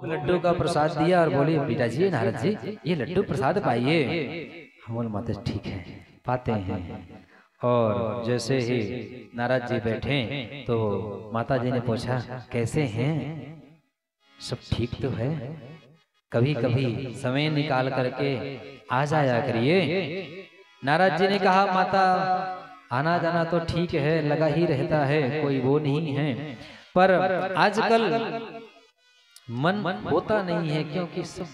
लड्डू का प्रसाद दिया और बोली पिताजी नारद जी ये लड्डू प्रसाद पाइए। हम बोले माता ठीक है पाते हैं। और जैसे ही नारद जी बैठे तो माता जी ने पूछा कैसे हैं, सब ठीक तो है? कभी कभी समय निकाल करके आ जाया करिए। नारद जी ने कहा माता आना जाना तो ठीक है, लगा ही रहता है, कोई वो नहीं है, पर आजकल मन होता नहीं है क्योंकि सब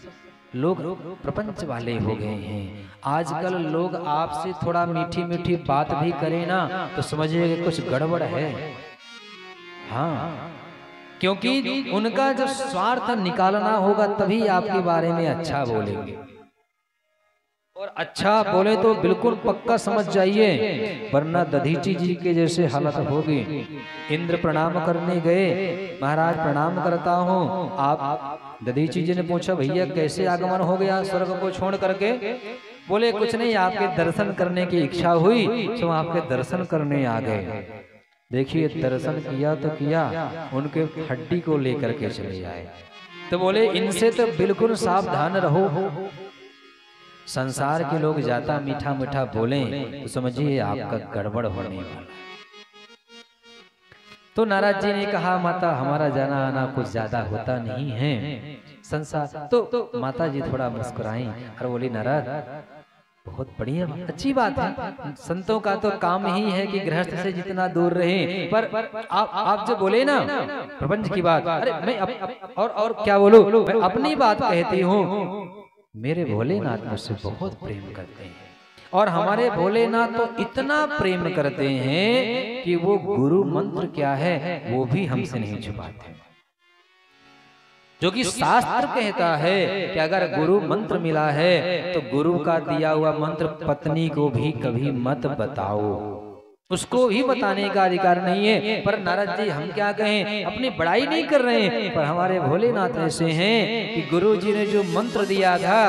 लोग प्रपंच वाले हो गए हैं। आजकल लोग आपसे थोड़ा मीठी मीठी बात भी करें ना तो समझिए कुछ गड़बड़ है। हाँ, क्योंकि उनका जो स्वार्थ निकालना होगा तभी आपके बारे में अच्छा बोलेंगे, और अच्छा बोले तो बिल्कुल पक्का समझ जाइए, वरना दधीची जी के जैसे हालत होगी। इंद्र प्रणाम करने गए, महाराज प्रणाम करता हूँ। आप दधीची जी ने पूछा भैया कैसे आगमन हो गया स्वर्ग को छोड़ करके? बोले कुछ नहीं, आपके दर्शन करने की इच्छा हुई तो आपके दर्शन करने आ गए। देखिए दर्शन किया तो किया, उनके हड्डी को लेकर के चले आए। तो बोले इनसे तो बिल्कुल सावधान रहो, संसार के लोग ज्यादा मीठा मीठा बोलें तो समझिए आपका गड़बड़ होने वाला। तो नारद जी ने कहा माता हमारा जाना आना कुछ ज्यादा होता नहीं है संसार। तो माता जी थोड़ा मुस्कुराई और बोली नारद बहुत बढ़िया अच्छी बात है, संतों का तो काम ही है कि गृहस्थ से जितना दूर रहे। पर आप जो बोले ना प्रपंच की बात, अरे मैं और क्या बोलूं, मैं अपनी बात कहती हूँ। मेरे भोलेनाथ मुझसे बहुत प्रेम करते हैं, और हमारे भोलेनाथ तो इतना प्रेम करते हैं कि वो गुरु मंत्र क्या है वो भी हमसे नहीं छुपाते, जो कि शास्त्र कहता है कि अगर गुरु मंत्र मिला है तो गुरु का दिया हुआ मंत्र पत्नी को भी कभी मत बताओ, उसको भी बताने का अधिकार नहीं है। पर नारद जी हम क्या कहें, अपनी बड़ाई नहीं कर रहे हैं, पर हमारे भोलेनाथ ऐसे हैं कि गुरु जी ने जो मंत्र दिया था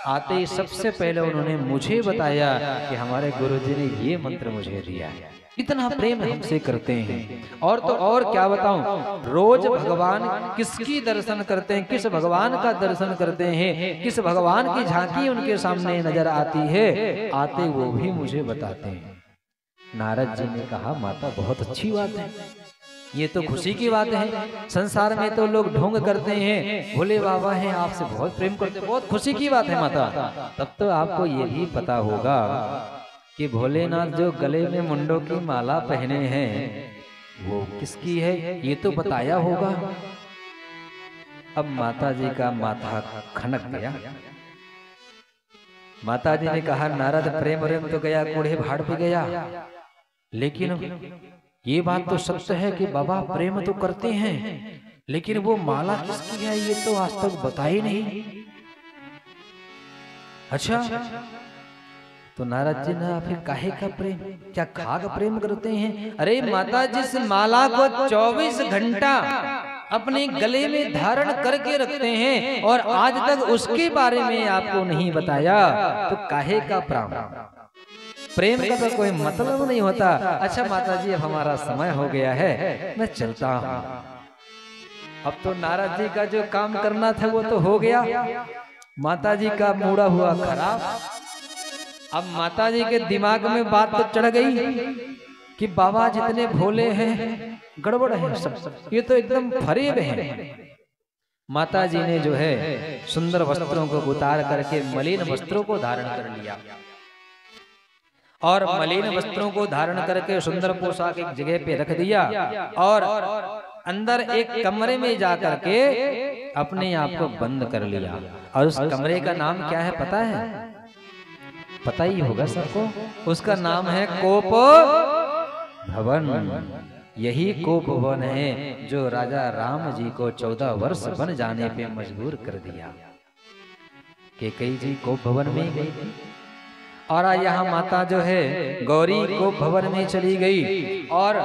आते ही सबसे पहले उन्होंने मुझे बताया कि हमारे गुरु जी ने ये मंत्र मुझे दिया है। इतना प्रेम हमसे करते हैं। और तो और क्या बताऊं, रोज भगवान किसकी दर्शन करते हैं, किस भगवान का दर्शन करते हैं, किस भगवान की झांकी उनके सामने नजर आती है, आते वो भी मुझे बताते हैं। नारद जी ने कहा माता बहुत अच्छी बात है, ये तो खुशी की बात है। संसार में तो लोग ढोंग करते हैं, भोले बाबा हैं आपसे बहुत प्रेम करते हैं, बहुत खुशी की बात है माता। तब तो आपको ये भी पता होगा कि भोलेनाथ जो गले में मुंडों की माला पहने हैं वो किसकी है, ये तो बताया होगा। अब माता जी का माथा खनक गया। माता जी ने कहा नारद प्रेम तो गया, कूड़े भाड़ भी गया, लेकिन ये बात तो सत्य है कि बाबा प्रेम तो करते हैं, लेकिन वो माला किसकी है ये तो आज तक बता ही नहीं। अच्छा, तो नारद जी ने फिर काहे का प्रेम, क्या खाग प्रेम करते हैं? अरे माता जिस माला को 24 घंटा अपने गले में धारण करके रखते हैं और आज तक उसके बारे में आपको नहीं बताया, तो काहे का प्रेम का तो कोई मतलब नहीं होता। अच्छा माता जी अब हमारा समय हो गया है, मैं चलता हूँ। अब तो नारद जी का जो काम करना था वो तो हो गया, माता जी का मूड़ा हुआ खराब। अब माता जी के दिमाग में बात तो चढ़ गई कि बाबा जितने भोले हैं गड़बड़ है सब, ये तो एकदम फरेब है। माता जी ने जो है सुंदर वस्त्रों को उतार करके मलिन वस्त्रों को धारण कर लिया, और मलिन वस्त्रों को धारण करके सुंदर पोशाक एक जगह पे रख दिया, और अंदर एक कमरे में जाकर के अपने आप को बंद कर लिया। और उस कमरे का नाम क्या है पता है? पता ही होगा सबको, उसका नाम है कोप भवन। यही कोप भवन है जो राजा राम जी को 14 वर्ष बन जाने पे मजबूर कर दिया। कैकेयी जी कोप भवन में गई थी, और यहाँ माता जो है गौरी कोप भवन में चली गई, और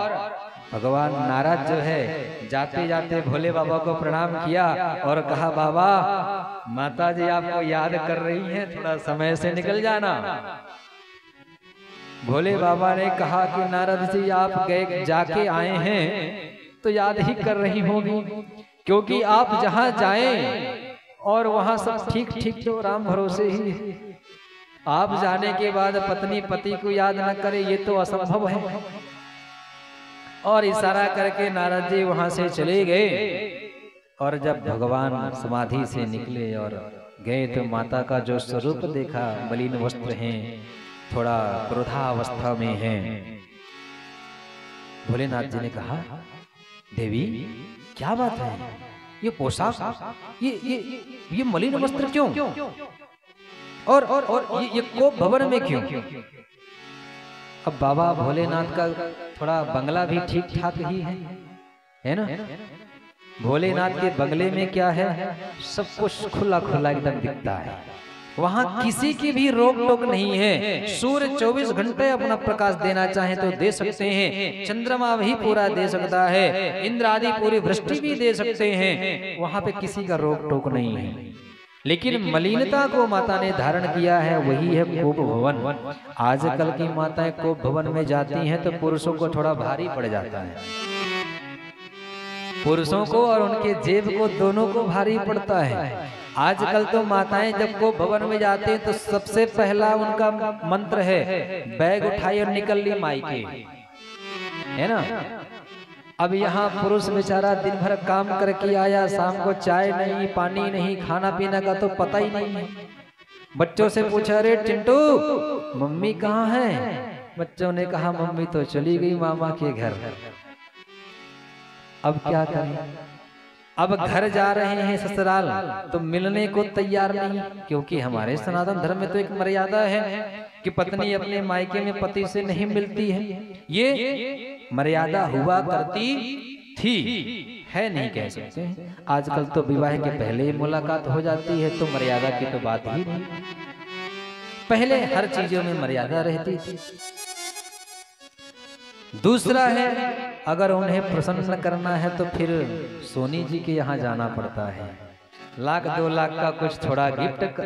भगवान नारद जो है जाते जाते भोले बाबा को प्रणाम किया और कहा बाबा माता जी आपको याद कर रही हैं, थोड़ा समय से निकल जाना। भोले बाबा ने कहा कि नारद जी आप गए जाके आए हैं तो याद ही कर रही होगी, क्योंकि आप जहां जाएं और वहां सब ठीक ठीक तो राम भरोसे ही, आप जाने के बाद पत्नी पति को याद न करे ये तो असंभव है। और इशारा करके नारद जी वहां से चले गए। और जब भगवान समाधि से निकले और गए तो माता का जो स्वरूप देखा, मलिन वस्त्र हैं, थोड़ा क्रोधावस्था में हैं। भोलेनाथ जी ने कहा, देवी क्या बात है, ये पोशाक, ये मलिन वस्त्र क्यों, और ये कोप भवन में क्यों? अब बाबा भोलेनाथ का थोड़ा बंगला भी ठीक ठाक ही है ना। भोलेनाथ के बंगले में क्या है, सब कुछ खुला खुला एकदम दिखता है। वहां किसी की भी रोक टोक नहीं है। सूर्य 24 घंटे अपना प्रकाश देना चाहे तो दे सकते हैं, चंद्रमा भी पूरा दे सकता है, इंद्र आदि पूरी वृष्टि भी दे सकते हैं। वहां पे किसी का रोक टोक नहीं है। लेकिन मलिनता को माता ने धारण किया है, वही है कोप भवन। आजकल की माताएं कोप भवन में जाती हैं तो पुरुषों को थोड़ा भारी पड़ जाता है। पुरुषों को और उनके जेब को दोनों को भारी पड़ता है। आजकल तो माताएं जब कोप भवन में जाते हैं तो सबसे पहला उनका मंत्र है, बैग उठाई और निकल ली मायके, है ना। अब यहाँ पुरुष बेचारा दिन भर काम करके आया, शाम को चाय नहीं, पानी नहीं, खाना पीना का तो पता ही नहीं है। बच्चों से पूछा, अरे चिंटू मम्मी कहाँ है? बच्चों ने कहा, मम्मी तो चली गई मामा के घर। अब क्या करें? अब घर जा रहे हैं ससुराल तो मिलने को तैयार नहीं, क्योंकि हमारे सनातन धर्म में तो एक मर्यादा है कि पत्नी अपने मायके में पति से नहीं मिलती है। ये मर्यादा हुआ करती थी, है नहीं कह सकते हैं। आजकल तो विवाह के पहले ही मुलाकात हो जाती है, तो मर्यादा की तो बात ही नहीं। पहले हर चीजों में मर्यादा रहती थी। दूसरा है, अगर उन्हें प्रसन्न करना है तो फिर सोनी जी के यहाँ जाना पड़ता है, 1-2 लाख का कुछ थोड़ा गिफ्ट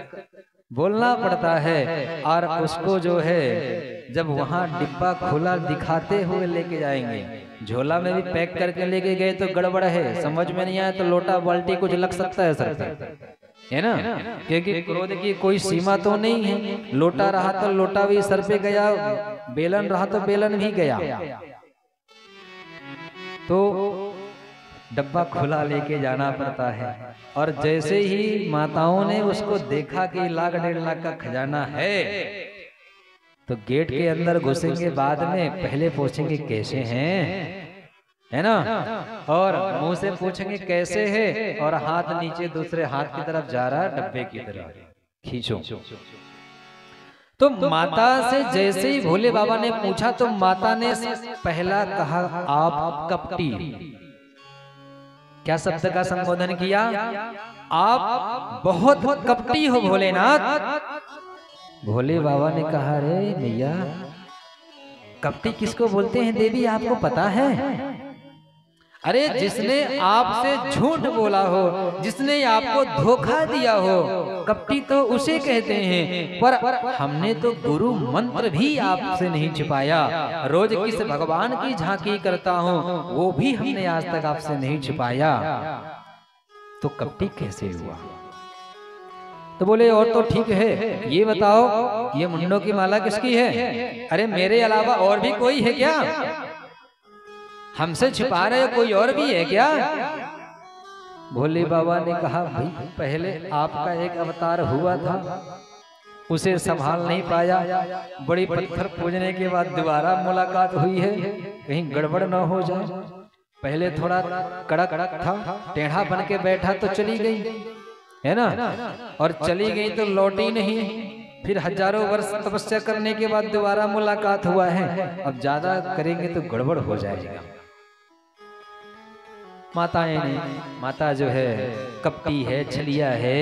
बोलना पड़ता है। और उसको जो है जब वहाँ डिब्बा खुला दिखाते हुए लेके जाएंगे, झोला में भी पैक करके लेके गए तो गड़बड़ है, समझ में नहीं आया तो लोटा बाल्टी कुछ लग सकता है सर पे, है ना। क्योंकि क्रोध की कोई सीमा तो नहीं है। लोटा रहा तो लोटा भी सर पे गया, बेलन रहा तो बेलन भी गया। तो डब्बा खुला लेके जाना पड़ता है। और जैसे ही माताओं ने उसको देखा कि 1-1.5 लाख का खजाना है, तो गेट के अंदर घुसेंगे, बाद में पहले पूछेंगे कैसे हैं, है ना, और मुंह से पूछेंगे कैसे है, और हाथ नीचे दूसरे हाथ की तरफ जा रहा है, डब्बे की तरफ खींचो। तो माता से जैसे ही भोले बाबा ने पूछा तो माता ने पहला कहा, आप कपटी। क्या शब्द का संबोधन किया? आप बहुत कपटी हो भोलेनाथ। भोले बाबा ने कहा, अरे भैया कपटी किसको बोलते हैं देवी, आपको पता है? अरे जिसने आपसे झूठ बोला हो, जिसने आपको धोखा दिया हो, कपटी तो उसे कहते हैं। पर हमने तो गुरु मंत्र भी आपसे नहीं छिपाया। रोज किस भगवान की झांकी करता हूँ, वो भी हमने आज तक आपसे नहीं छिपाया, तो कपटी कैसे हुआ? तो बोले, और तो ठीक है, ये बताओ ये मुंडों की माला किसकी है? अरे मेरे अलावा और भी कोई है क्या? हमसे छिपा रहे हो, कोई और भी है क्या? भोले बाबा ने कहा, भाई पहले आपका एक अवतार हुआ था, उसे संभाल नहीं पाया, बड़ी पत्थर पूजने के बाद दोबारा मुलाकात हुई है, कहीं गड़बड़ ना हो जाए। पहले थोड़ा कड़क था, टेढ़ा बन के बैठा तो चली गई, है ना, और चली गई तो लौटी नहीं। फिर हजारों वर्ष तपस्या करने के बाद दोबारा मुलाकात हुआ है, अब ज्यादा करेंगे तो गड़बड़ हो जाएगा। माता जो है कपटी है, छलिया है,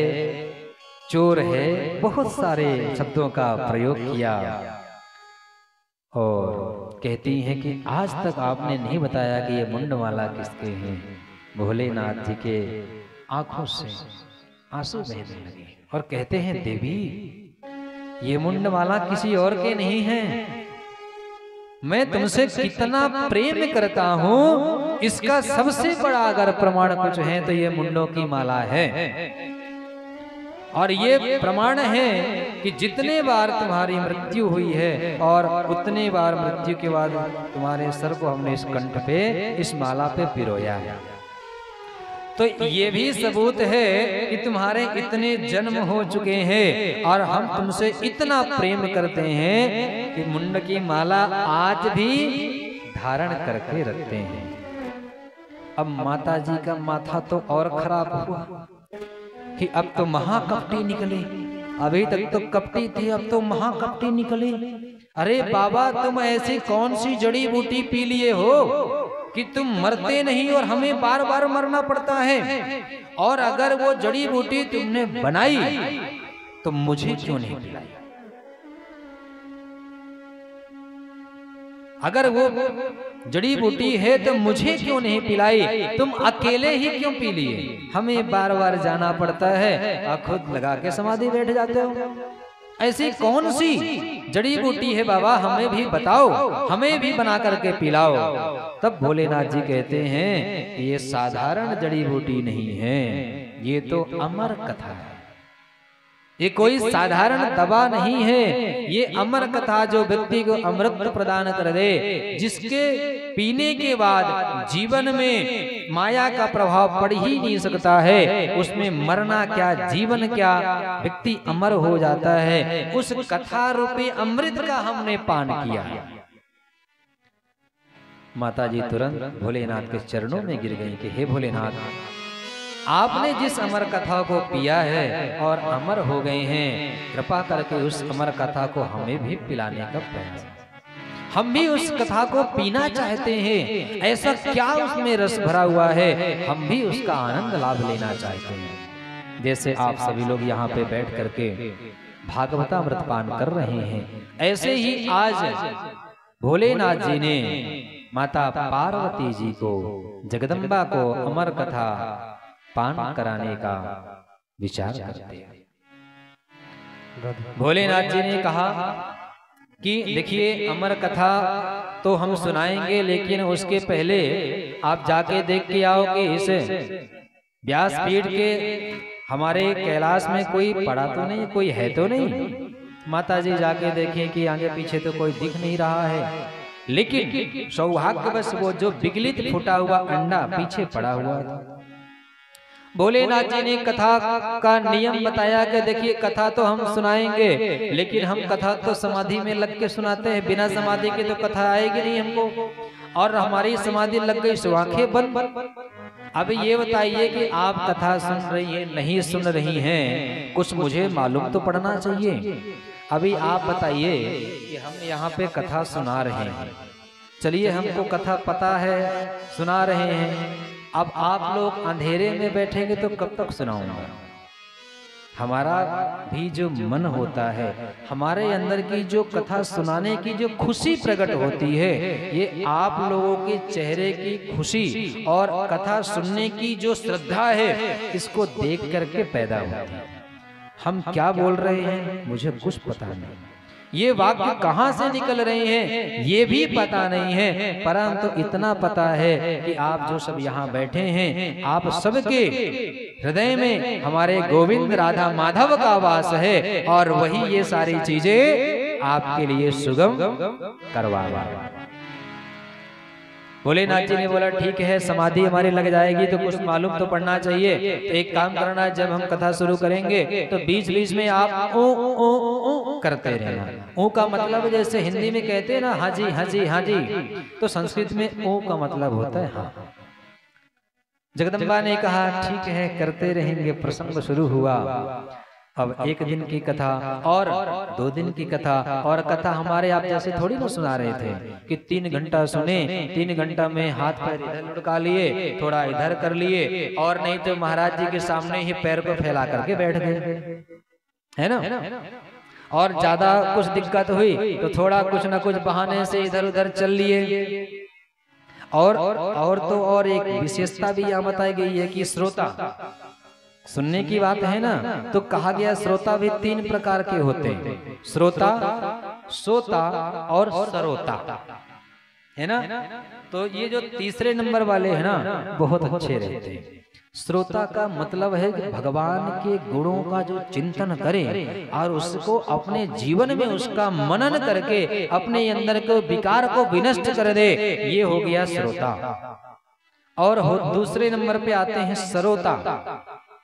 चोर है, बहुत सारे शब्दों का प्रयोग किया। और कहती हैं कि आज तक आपने नहीं बताया कि ये मुंडमाला किसके हैं। भोलेनाथ जी के आंखों से आंसू बहने लगे और कहते हैं, देवी ये मुंडमाला किसी और के नहीं है, मैं तुमसे कितना प्रेम करता हूँ, इसका सबसे बड़ा अगर प्रमाण कुछ है तो ये मुंडों की माला है। और ये प्रमाण है कि जितने बार तुम्हारी मृत्यु हुई है और उतने बार मृत्यु के बाद तुम्हारे सर को हमने इस कंठ पे, इस माला पे पिरोया है। तो ये भी सबूत है कि तुम्हारे इतने जन्म हो चुके हैं और हम तुमसे इतना प्रेम करते हैं कि मुंड की माला आज भी धारण करके रखते हैं। अब माता जी का माथा तो और खराब हुआ कि अब तो महाकपटी निकले। अभी तक तो कपटी थी, अब तो महाकपटी निकले। अरे बाबा, तुम ऐसी कौन सी जड़ी बूटी पी लिए हो कि तुम मरते नहीं और हमें बार बार मरना पड़ता है? और अगर वो जड़ी बूटी तुमने बनाई तो मुझे क्यों नहीं पिलाई? अगर वो जड़ी बूटी है तो मुझे क्यों नहीं पिलाई? तुम अकेले ही क्यों पी लिए? हमें बार बार जाना पड़ता है और खुद लगा के समाधि बैठ जाते हो। ऐसी कौन सी जड़ी बूटी है बाबा, हमें भी बताओ, हमें भी बना करके पिलाओ। तब भोलेनाथ जी कहते हैं ये साधारण जड़ी बूटी नहीं है, ये तो अमर कथा है। ये कोई साधारण दवा नहीं है, ये अमर कथा जो व्यक्ति को अमृत प्रदान कर दे, जिसके पीने के बाद जीवन में माया का प्रभाव पड़ ही नहीं सकता है। उसमें मरना क्या, जीवन क्या, व्यक्ति अमर हो जाता है। उस कथा रूपी अमृत का हमने पान किया। माता जी तुरंत भोलेनाथ के चरणों में गिर गई कि हे भोलेनाथ, आपने जिस अमर कथा को पिया है और अमर हो गए हैं, कृपा करके उस अमर कथा को हमें भी पिलाने का प्रयास। हम भी उस कथा को पीना चाहते हैं। ऐसा क्या उसमें रस भरा हुआ है, हम भी उसका आनंद लाभ लेना चाहते हैं। जैसे आप सभी लोग यहाँ पे बैठ करके भागवतामृत पान कर रहे हैं, ऐसे ही आज भोलेनाथ जी ने माता पार्वती जी को, जगदम्बा को अमर कथा पान कराने का विचार करते हैं। भोलेनाथ जी ने कहा कि देखिए, अमर कथा तो हम सुनाएंगे, लेकिन उसके पहले आप जाके देख के आओ कि इस व्यासपीठ के हमारे कैलाश में कोई पड़ा तो नहीं, कोई है तो नहीं। माता जी जाके देखें कि आगे पीछे तो कोई दिख नहीं रहा है, लेकिन सौभाग्यवश वो जो विगलित फूटा हुआ अंडा पीछे पड़ा हुआ था। भोलेनाथ जी ने कथा का नियम बताया कि देखिए, कथा तो हम सुनाएंगे, लेकिन हम कथा तो समाधि में लग के सुनाते हैं। बिना समाधि के तो कथा आएगी नहीं हमको, और हमारी समाधि लग गई सो आंखें बंद। अब ये बताइए कि आप कथा सुन रही हैं, नहीं सुन रही हैं, कुछ मुझे मालूम तो पड़ना चाहिए। अभी आप बताइए कि हम यहाँ पे कथा सुना रहे हैं, चलिए हमको कथा पता है, सुना रहे हैं। अब आप लोग अंधेरे में बैठेंगे तो कब तक सुनाऊंगा? हमारा भी जो मन होता है, हमारे अंदर की जो कथा सुनाने की जो खुशी प्रकट होती है, ये आप लोगों के चेहरे की खुशी और कथा सुनने की जो श्रद्धा है, इसको देख करके पैदा होती है। हम क्या बोल रहे हैं मुझे कुछ पता नहीं, ये वाक्य कहाँ से निकल रहे हैं ये भी पता नहीं है, परंतु इतना पता है कि आप जो सब यहाँ बैठे हैं, आप सबके हृदय में हमारे गोविंद राधा माधव का वास है, और वही ये सारी चीजें आपके लिए सुगम करवा। भोलेनाथ जी ने बोला ठीक है, समाधि हमारी लग जाएगी तो कुछ मालूम तो पड़ना चाहिए। तो एक काम करना, जब हम कथा शुरू करेंगे तो बीच बीच में आप ओ ओ ओ करते रहना। ओ का मतलब जैसे हिंदी में कहते हैं ना हाँ जी हाँ जी हाँ जी, तो संस्कृत में ओ का मतलब होता है हाँ। जगदम्बा ने कहा ठीक है, करते रहेंगे। प्रसंग शुरू हुआ। अब एक दिन की कथा और 2 दिन की कथा, और कथा हमारे आप जैसे थोड़ी ना सुना रहे थे कि 3 घंटा सुने, 3 घंटा में हाथ पैर इधर लुढ़का लिए, थोड़ा इधर कर लिए, और नहीं तो महाराज जी के सामने ही पैर को फैला करके बैठ गए, है ना। और ज्यादा कुछ दिक्कत हुई तो थोड़ा कुछ ना कुछ बहाने से इधर उधर चल लिए। और तो और एक विशेषता भी यहाँ बताई गई है कि श्रोता, सुनने की बात है ना, तो कहा गया श्रोता भी 3 प्रकार के होते हैं, श्रोता, सोता और सरोता। है ना। तो ये जो तीसरे नंबर वाले हैं ना बहुत अच्छे रहते हैं। श्रोता का मतलब है कि भगवान के गुणों का जो चिंतन करे और उसको अपने जीवन में उसका मनन करके अपने अंदर के विकार को विनष्ट कर दे, ये हो गया श्रोता। और दूसरे नंबर पे आते हैं सरोता।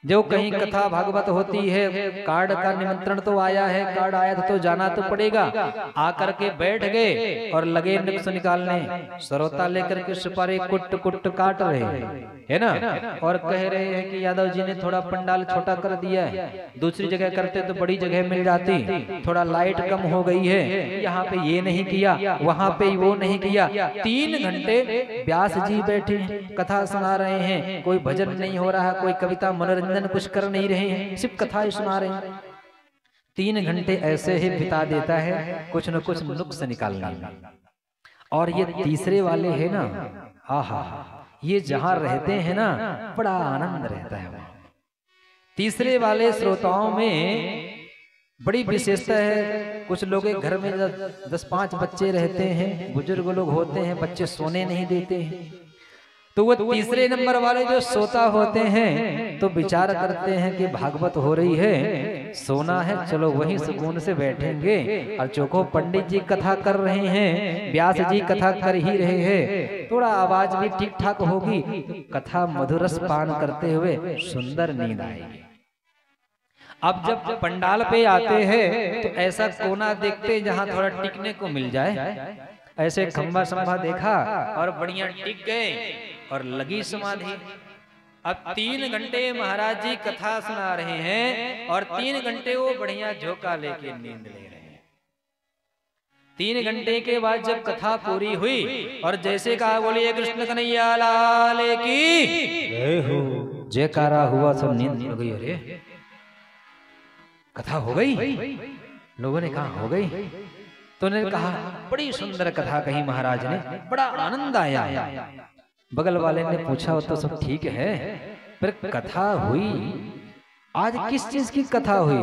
जो कहीं कथा भागवत होती है, कार्ड का निमंत्रण तो आया है, कार्ड आया तो जाना तो पड़ेगा, आकर के बैठ गए और लगे नुक्स निकालने, सरोता लेकर के सुपारी कुट कुट काट रहे है ना, और कह रहे हैं कि यादव जी ने थोड़ा पंडाल छोटा कर दिया है, दूसरी जगह करते तो बड़ी जगह मिल जाती, थोड़ा लाइट कम हो गई है, यहाँ पे ये नहीं किया, वहां पे वो नहीं किया। 3 घंटे व्यास जी बैठे कथा सुना रहे हैं, कोई भजन नहीं हो रहा, कोई कविता मनोरंजन कुछ कर नहीं रहे हैं, सिर्फ कथा ही सुना रहे हैं। 3 घंटे ऐसे ही बिता देता है कुछ न कुछ नुक्स निकालने में। और ये तीसरे वाले है ना, आहा, ये जहां रहते हैं ना बड़ा आनंद रहता है। तीसरे वाले श्रोताओं में बड़ी विशेषता है। कुछ लोग घर में 10-5 बच्चे रहते हैं, बुजुर्ग लोग होते हैं, बच्चे सोने नहीं देते हैं, तो वो तीसरे नंबर वाले जो सोता होते हैं तो विचार करते हैं कि भागवत हो रही है, सोना है, चलो वहीं सुकून से बैठेंगे, और चोखो पंडित जी कथा कर रहे हैं, व्यास जी कथा कर ही रहे हैं, थोड़ा आवाज भी ठीक ठाक होगी, कथा मधुरस पान करते हुए सुंदर नींद आएगी। अब जब पंडाल पे आते हैं तो ऐसा कोना देखते जहां थोड़ा टिकने को मिल जाए, ऐसे खंबा संभा देखा और बढ़िया टिक गए और लगी समाधि। अब 3 घंटे महाराज जी कथा सुना रहे हैं और 3 घंटे वो बढ़िया झोंका लेके नींद ले रहे हैं। 3 घंटे के बाद जब कथा पूरी हुई और जैसे कहा बोलिए कृष्ण कन्हैया लाल की जयकारा हुआ, सब नींद हो गई। अरे कथा हो गई, लोगों ने कहा हो गई, तो उन्होंने कहा बड़ी सुंदर कथा कही महाराज ने, बड़ा आनंद आया। बगल वाले ने पूछा वो तो सब ठीक है, पर कथा हुई आज किस चीज की कथा हुई?